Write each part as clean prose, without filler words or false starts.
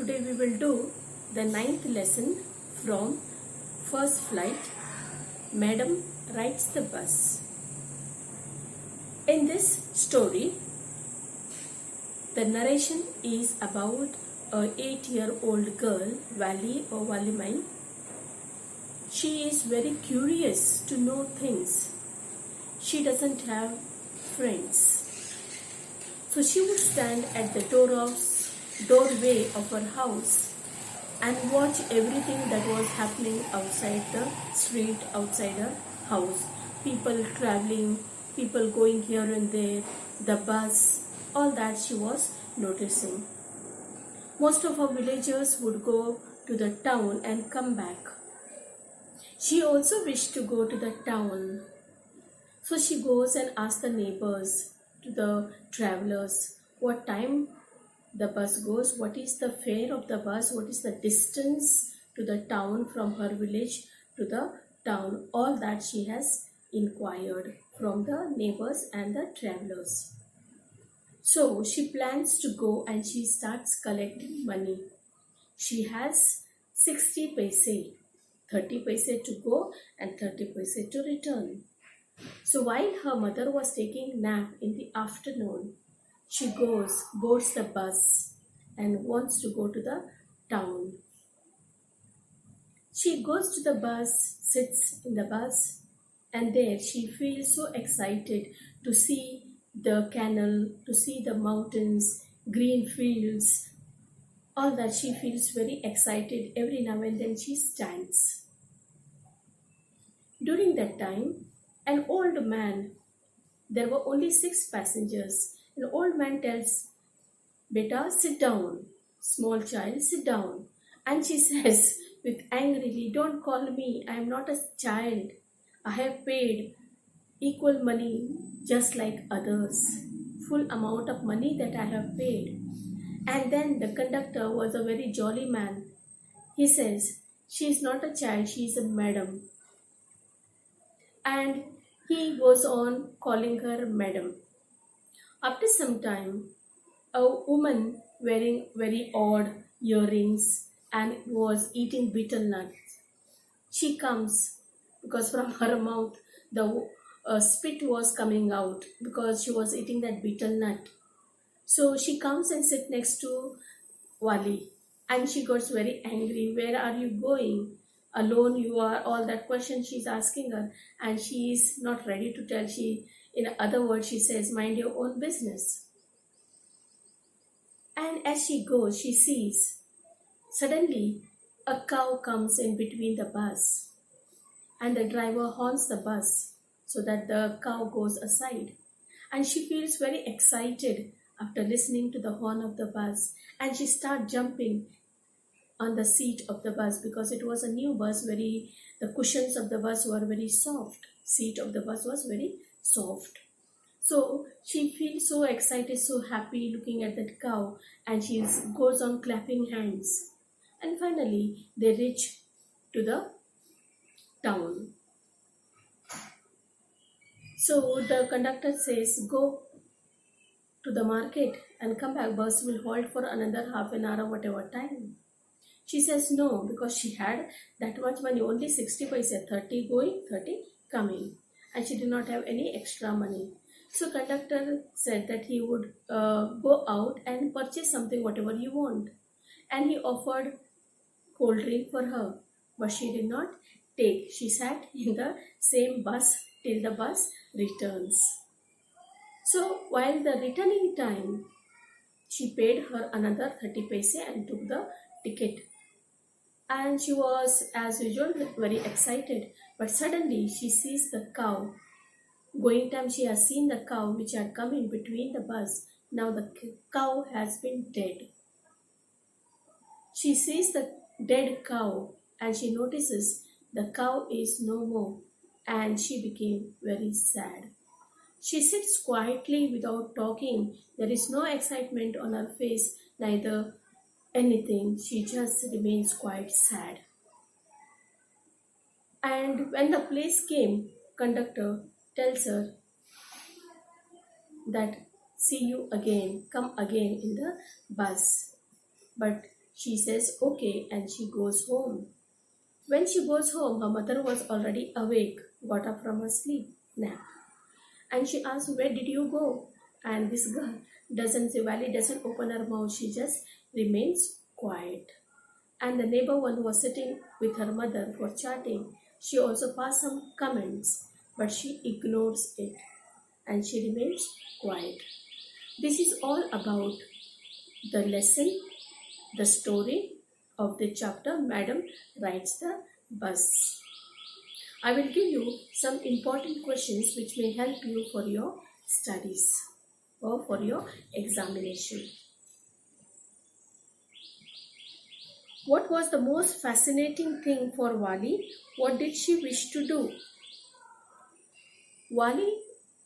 Today we will do the ninth lesson from First Flight. Madam Rides the Bus. In this story, the narration is about a 8-year-old girl, Vali or Valimai. She is very curious to know things. She doesn't have friends. So she would stand at the doorway of her house and watch everything that was happening outside the street, outside her house. People traveling, people going here and there, the bus, all that she was noticing. Most of her villagers would go to the town and come back. She also wished to go to the town. So she goes and asks the neighbors, to the travelers, what time the bus goes, what is the fare of the bus, what is the distance to the town from her village to the town. All that she has inquired from the neighbors and the travelers. So she plans to go and she starts collecting money. She has 60 paise, 30 paise to go and 30 paise to return. So while her mother was taking nap in the afternoon, she boards the bus and wants to go to the town. She goes to the bus, sits in the bus, and there she feels so excited to see the canal, to see the mountains, green fields, all that. She feels very excited. Every now and then she stands. During that time, an old man, there were only 6 passengers. An old man tells, Beta, sit down. Small child, sit down. And she says with angrily, don't call me, I am not a child. I have paid equal money just like others. Full amount of money that I have paid. And then the conductor was a very jolly man. He says, she is not a child, she is a madam. And he goes on calling her madam. After some time, a woman wearing very odd earrings and was eating betel nuts. She comes because from her mouth the spit was coming out because she was eating that betel nut. So she comes and sits next to Wali and she gets very angry. Where are you going? Alone you are, all that question she's asking her, and she is not ready to tell. She, in other words, she says, mind your own business. And as she goes, she sees suddenly a cow comes in between the bus, and the driver horns the bus so that the cow goes aside. And she feels very excited after listening to the horn of the bus, and she starts jumping on the seat of the bus because it was a new bus. The cushions of the bus were very soft. Seat of the bus was very soft. So she feels so excited, so happy looking at that cow, and she goes on clapping hands. And finally, they reach to the town. So the conductor says, go to the market and come back. Bus will halt for another half an hour or whatever time. She says no, because she had that much money, only 60 paise, 30 going, 30 coming, and she did not have any extra money. So conductor said that he would go out and purchase something, whatever you want, and he offered cold drink for her, but she did not take. She sat in the same bus till the bus returns. So while the returning time, she paid her another 30 paise and took the ticket. And she was, as usual, very excited. But suddenly she sees the cow. Going time she has seen the cow which had come in between the bus. Now the cow has been dead. She sees the dead cow and she notices the cow is no more, and she became very sad. She sits quietly without talking. There is no excitement on her face, neither anything. She just remains quite sad. And when the place came, conductor tells her that see you again, come again in the bus. But She says okay and she goes home. When she goes home, her mother was already awake, got up from her sleep nap. And she asks, "Where did you go?" And this girl Valley doesn't open her mouth, she just remains quiet. And the neighbor one who was sitting with her mother for chatting, she also passed some comments, but she ignores it and she remains quiet. This is all about the lesson, the story of the chapter Madam Rides the Bus. I will give you some important questions which may help you for your studies or for your examination. What was the most fascinating thing for Wali? What did she wish to do?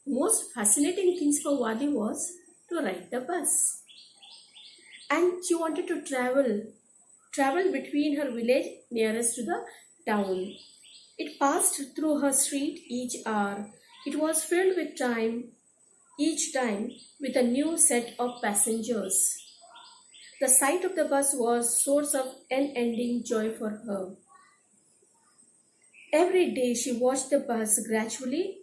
Most fascinating things for Wali was to ride the bus. And she wanted to travel between her village nearest to the town. It passed through her street each hour. It was filled with time, each time with a new set of passengers. The sight of the bus was source of unending joy for her. Every day she watched the bus gradually,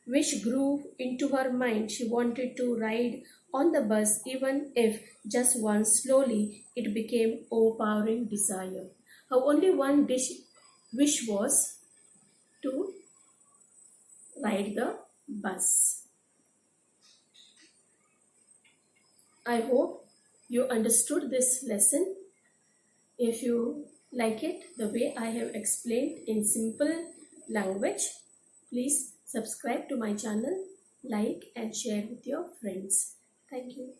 which grew into her mind. She wanted to ride on the bus, even if just once. Slowly it became overpowering desire. Her only one wish was to ride the bus. I hope you understood this lesson. If you like it the way I have explained in simple language, please subscribe to my channel, like and share with your friends. Thank you.